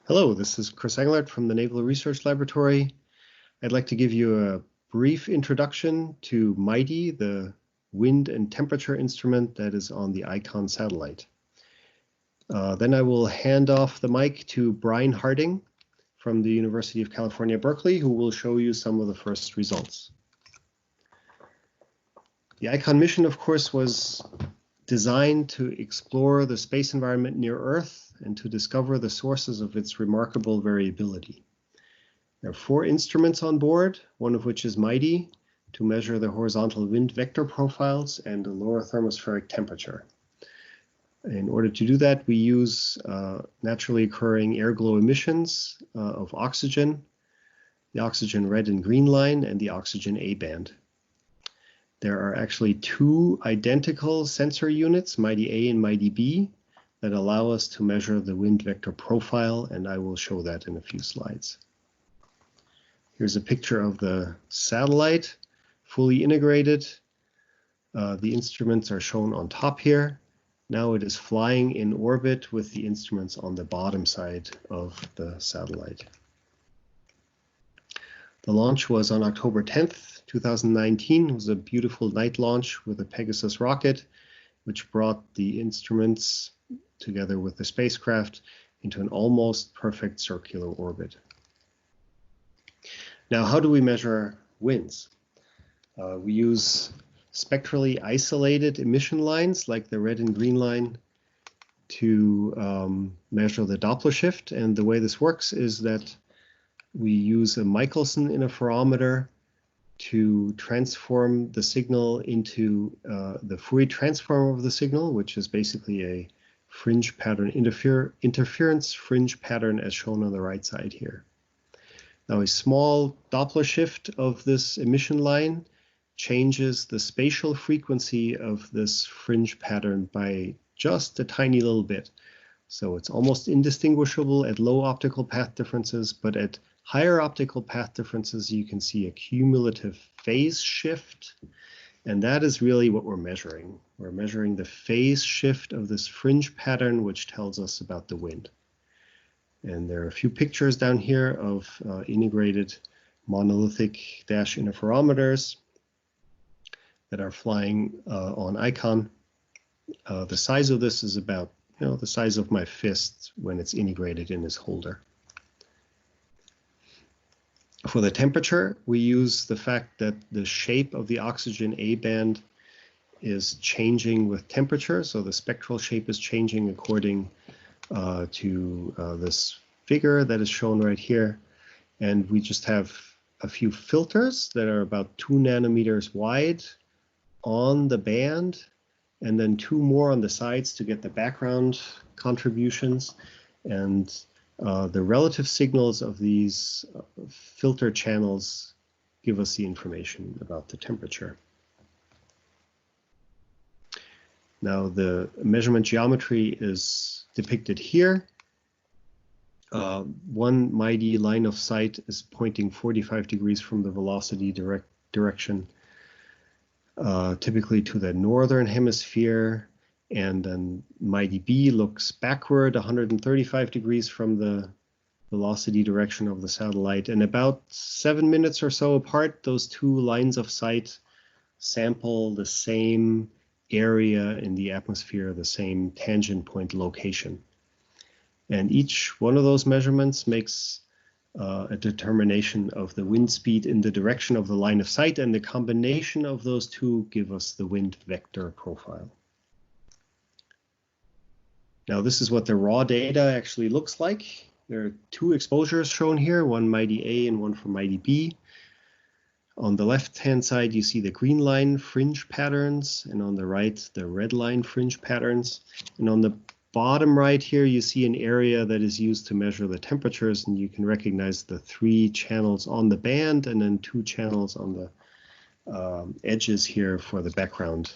Hello, this is Chris Englert from the Naval Research Laboratory. I'd like to give you a brief introduction to MIGHTI, the wind and temperature instrument that is on the ICON satellite. Then I will hand off the mic to Brian Harding from the University of California, Berkeley, who will show you some of the first results. The ICON mission, of course, was designed to explore the space environment near Earth and to discover the sources of its remarkable variability. There are 4 instruments on board, one of which is MIGHTI, to measure the horizontal wind vector profiles and the lower thermospheric temperature. In order to do that, we use naturally occurring air glow emissions of oxygen, the oxygen red and green line, and the oxygen A band. There are actually 2 identical sensor units, MIGHTI A and MIGHTI B, that allow us to measure the wind vector profile, and I will show that in a few slides. Here's a picture of the satellite, fully integrated. The instruments are shown on top here. Now it is flying in orbit with the instruments on the bottom side of the satellite. The launch was on October 10th, 2019. It was a beautiful night launch with a Pegasus rocket, which brought the instruments together with the spacecraft into an almost perfect circular orbit. Now, how do we measure winds? We use spectrally isolated emission lines like the red and green line to measure the Doppler shift. And the way this works is that we use a Michelson interferometer to transform the signal into the Fourier transform of the signal, which is basically a fringe pattern, interference fringe pattern as shown on the right side here. Now a small Doppler shift of this emission line changes the spatial frequency of this fringe pattern by just a tiny little bit. So it's almost indistinguishable at low optical path differences, but at higher optical path differences, you can see a cumulative phase shift. And that is really what we're measuring. We're measuring the phase shift of this fringe pattern, which tells us about the wind. And there are a few pictures down here of integrated monolithic dash interferometers that are flying on ICON. The size of this is about the size of my fist when it's integrated in this holder. For the temperature, we use the fact that the shape of the oxygen A band is changing with temperature. So the spectral shape is changing according to this figure that is shown right here. And we just have a few filters that are about 2 nanometers wide on the band, and then 2 more on the sides to get the background contributions. And the relative signals of these filter channels give us the information about the temperature. Now the measurement geometry is depicted here. One MIGHTI line of sight is pointing 45 degrees from the velocity direction, typically to the northern hemisphere. And then MIGHTI B looks backward 135 degrees from the velocity direction of the satellite. And about 7 minutes or so apart, those 2 lines of sight sample the same area in the atmosphere, the same tangent point location. And each one of those measurements makes a determination of the wind speed in the direction of the line of sight. And the combination of those 2 give us the wind vector profile. Now this is what the raw data actually looks like. There are 2 exposures shown here, one MIGHTI A and one for MIGHTI B. On the left-hand side, you see the green line fringe patterns, and on the right, the red line fringe patterns. And on the bottom right here, you see an area that is used to measure the temperatures, and you can recognize the 3 channels on the band and then 2 channels on the edges here for the background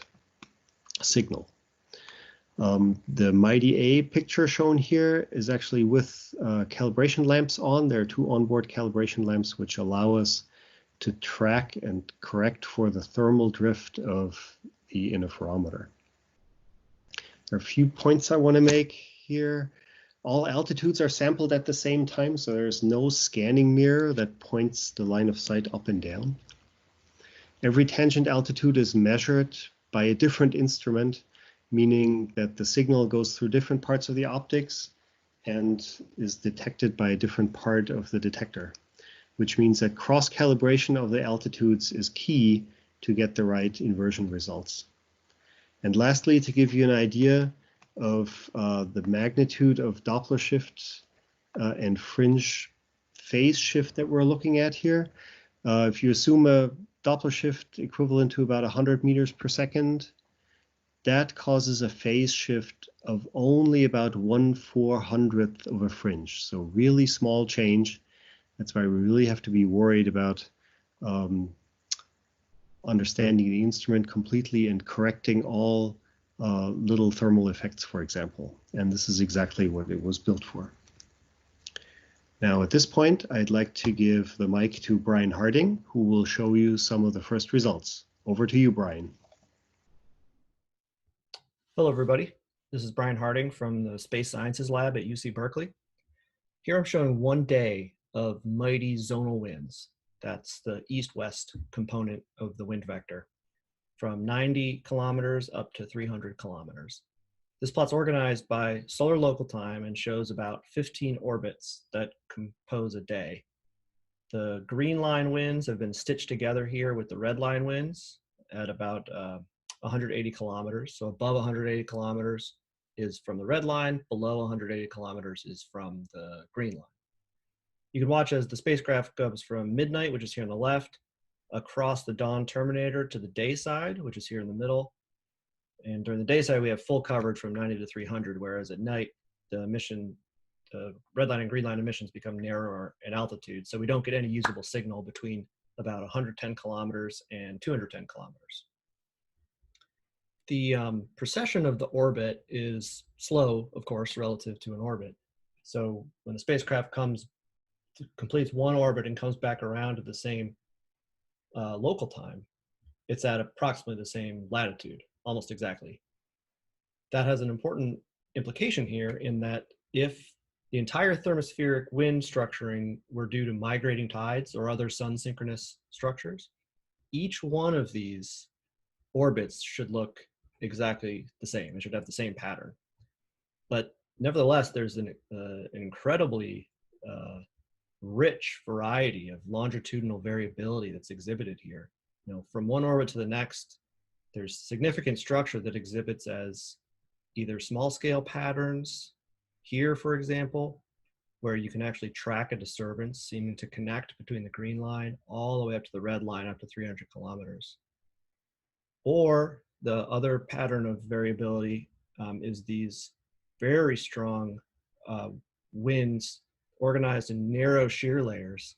signal. The MIGHTI A picture shown here is actually with calibration lamps on. There are 2 onboard calibration lamps which allow us to track and correct for the thermal drift of the interferometer. There are a few points I want to make here. All altitudes are sampled at the same time, so there's no scanning mirror that points the line of sight up and down. Every tangent altitude is measured by a different instrument, meaning that the signal goes through different parts of the optics and is detected by a different part of the detector, which means that cross-calibration of the altitudes is key to get the right inversion results. And lastly, to give you an idea of the magnitude of Doppler shift and fringe phase shift that we're looking at here, if you assume a Doppler shift equivalent to about 100 meters per second, that causes a phase shift of only about 1/400th of a fringe. So really small change. That's why we really have to be worried about understanding the instrument completely and correcting all little thermal effects, for example. And this is exactly what it was built for. Now, at this point, I'd like to give the mic to Brian Harding, who will show you some of the first results. Over to you, Brian. Hello, everybody. This is Brian Harding from the Space Sciences Lab at UC Berkeley. Here I'm showing 1 day of MIGHTI zonal winds. That's the east-west component of the wind vector, from 90 kilometers up to 300 kilometers. This plot's organized by solar local time and shows about 15 orbits that compose a day. The green line winds have been stitched together here with the red line winds at about 180 kilometers. So above 180 kilometers is from the red line, below 180 kilometers is from the green line. You can watch as the spacecraft goes from midnight, which is here on the left, across the dawn terminator to the day side, which is here in the middle. And during the day side, we have full coverage from 90 to 300, whereas at night, the red line and green line emissions become narrower in altitude. So we don't get any usable signal between about 110 kilometers and 210 kilometers. The precession of the orbit is slow, of course, relative to an orbit. So when the spacecraft completes one orbit and comes back around to the same local time, it's at approximately the same latitude, almost exactly. That has an important implication here in that if the entire thermospheric wind structuring were due to migrating tides or other sun synchronous structures, each one of these orbits should look exactly the same. It should have the same pattern. But nevertheless, there's an incredibly rich variety of longitudinal variability that's exhibited here. You know, from one orbit to the next, there's significant structure that exhibits as either small scale patterns here, for example, where you can actually track a disturbance seeming to connect between the green line all the way up to the red line up to 300 kilometers. Or the other pattern of variability is these very strong winds organized in narrow shear layers,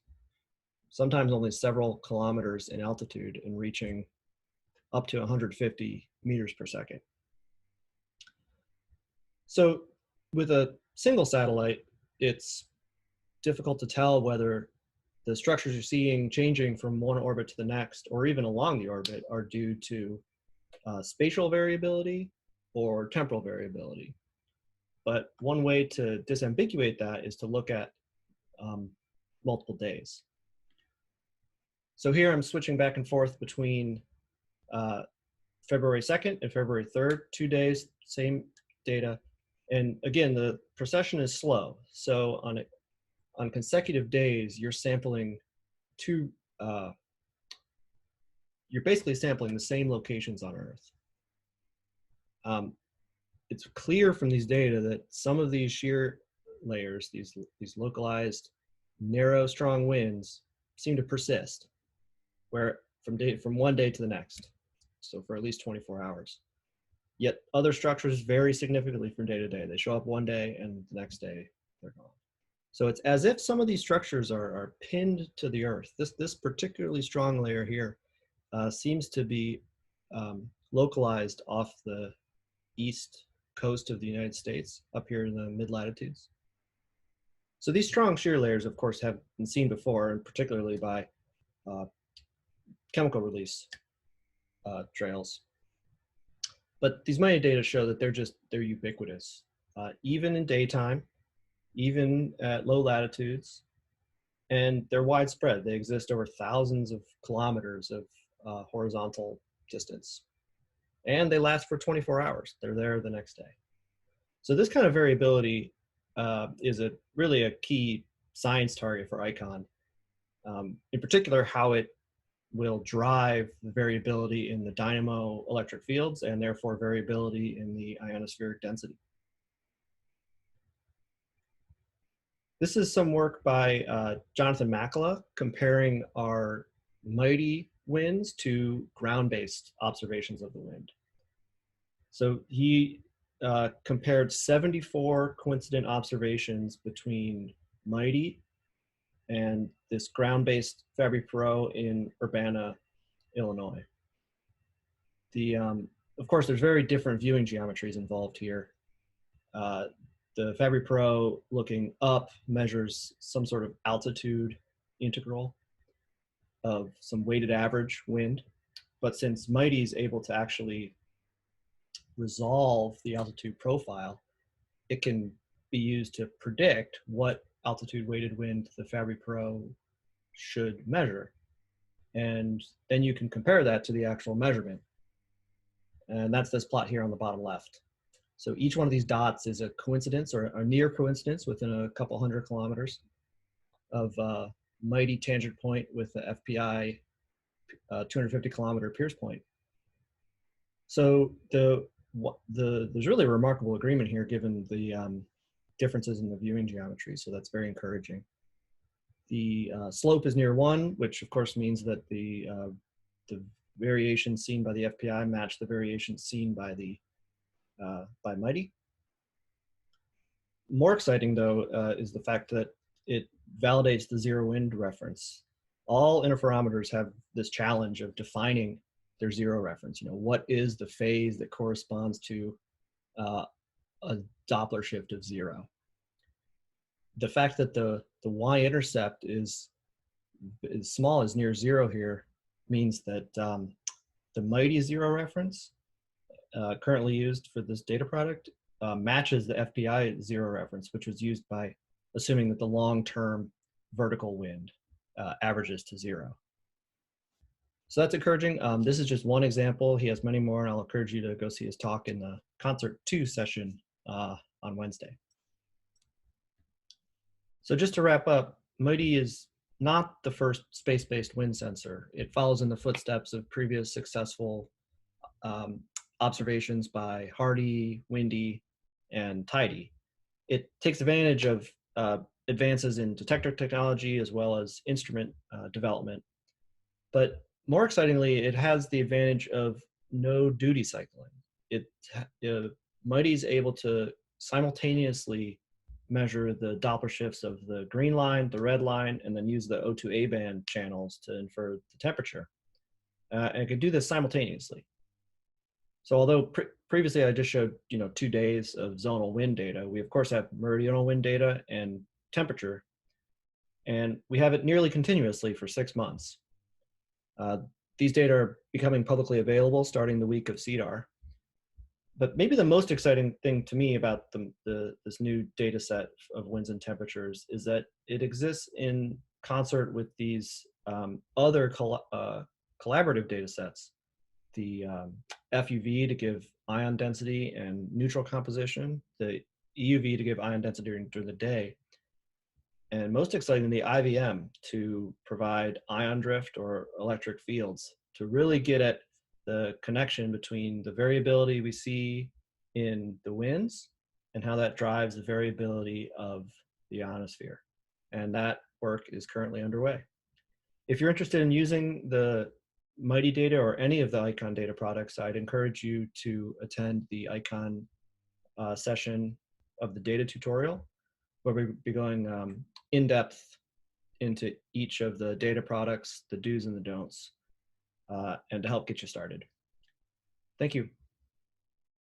sometimes only several kilometers in altitude and reaching up to 150 meters per second. So with a single satellite, it's difficult to tell whether the structures you're seeing changing from one orbit to the next, or even along the orbit, are due to spatial variability or temporal variability. But one way to disambiguate that is to look at multiple days. So here I'm switching back and forth between February 2nd and February 3rd, 2 days, same data. And again, the precession is slow. So on consecutive days, you're sampling you're basically sampling the same locations on Earth. It's clear from these data that some of these shear layers, these localized, narrow, strong winds, seem to persist, where from one day to the next, so for at least 24 hours. Yet other structures vary significantly from day to day. They show up one day and the next day they're gone. So it's as if some of these structures are pinned to the Earth. This particularly strong layer here seems to be localized off the east coast of the United States, up here in the mid-latitudes. So these strong shear layers, of course, have been seen before, and particularly by chemical release trails. But these MIGHTI data show that they're ubiquitous. Even in daytime, even at low latitudes, and they're widespread. They exist over thousands of kilometers of horizontal distance, and they last for 24 hours. They're there the next day. So this kind of variability is really a key science target for ICON. In particular, how it will drive the variability in the dynamo electric fields and therefore variability in the ionospheric density. This is some work by Jonathan Makela comparing our MIGHTI winds to ground-based observations of the wind. So he compared 74 coincident observations between MIGHTI and this ground-based Fabry-Perot in Urbana, Illinois. Of course, there's very different viewing geometries involved here. The Fabry-Perot looking up measures some sort of altitude integral of some weighted average wind. But since MIGHTI is able to actually resolve the altitude profile, it can be used to predict what altitude weighted wind the Fabry-Perot should measure. And then you can compare that to the actual measurement. And that's this plot here on the bottom left. So each one of these dots is a coincidence or a near coincidence within a couple hundred kilometers of MIGHTI tangent point with the FPI 250 kilometer Pierce point. So there's really a remarkable agreement here given the differences in the viewing geometry. So that's very encouraging. The slope is near 1, which of course means that the variations seen by the FPI match the variations seen by MIGHTI. More exciting though is the fact that it validates the zero wind reference. All interferometers have this challenge of defining their zero reference. You know, what is the phase that corresponds to a Doppler shift of 0? The fact that the y-intercept is as small as near 0 here means that the MIGHTI zero reference currently used for this data product matches the FPI zero reference, which was used by assuming that the long-term vertical wind averages to 0. So that's encouraging. This is just one example. He has many more, and I'll encourage you to go see his talk in the Concert 2 session on Wednesday. So just to wrap up, MIGHTI is not the first space-based wind sensor. It follows in the footsteps of previous successful observations by Hardy, Windy, and Tidy. It takes advantage of advances in detector technology as well as instrument development. But more excitingly, it has the advantage of no duty cycling. MIGHTI is able to simultaneously measure the Doppler shifts of the green line, the red line, and then use the O2A band channels to infer the temperature. And it can do this simultaneously. So although previously I just showed 2 days of zonal wind data, we of course have meridional wind data and temperature, and we have it nearly continuously for 6 months. These data are becoming publicly available starting the week of CEDAR. But maybe the most exciting thing to me about this new data set of winds and temperatures is that it exists in concert with these other collaborative data sets. The FUV to give ion density and neutral composition, the EUV to give ion density during the day, and most exciting, the IVM to provide ion drift or electric fields to really get at the connection between the variability we see in the winds and how that drives the variability of the ionosphere. And that work is currently underway. If you're interested in using the MIGHTI data or any of the ICON data products, I'd encourage you to attend the ICON session of the data tutorial, where we'll be going in depth into each of the data products, the do's and the don'ts, and to help get you started. Thank you.